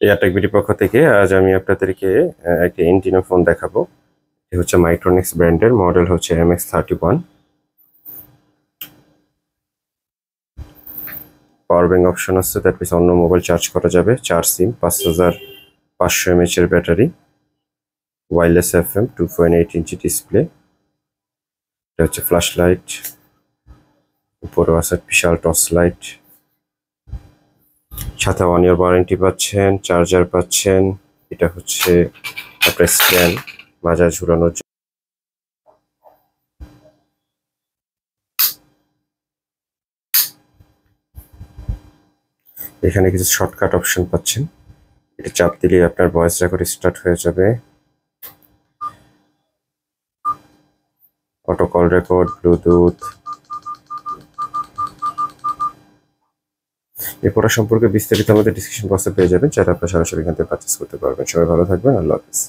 এয়ারটেক BD পক্ষ থেকে আজ আমি আপনাদেরকে একটি এন্টিনো ফোন দেখাবো। এটি হচ্ছে মাইক্রোনিক্স ব্র্যান্ডের, মডেল হচ্ছে MX31। পাওয়ার ব্যাংক অপশন আছে, দ্যাট মিনস অন্য মোবাইল চার্জ করা যাবে। 4 সিম, 5500 mAh এর battery, wireless FM, 2.8 inch display. এটা হচ্ছে ফ্ল্যাশ লাইট, উপরেও আছে বিশাল টর্চ লাইট। সাথে 1 ইয়ার ওয়ারেন্টি পাচ্ছেন, চার্জার পাচ্ছেন। এটা হচ্ছে আপনার স্ট্যান্ড, মাজার ঝুলানোর জন্য। এখানে কিছু শর্টকাট অপশন পাচ্ছেন, এটা চাপ দিলে আপনার ভয়েস রেকর্ড স্টার্ট হয়ে যাবে। Auto call record, Bluetooth. এই প্রোডাক্ট সম্পর্কে বিস্তারিত আমাদের ডিসক্রিপশন বক্সে পেয়ে যাবেন, যারা আপনারা সরাসরি এখান থেকে পারচেস করতে পারবেন। সবাই ভালো থাকবেন, আল্লাহ হাফেজ।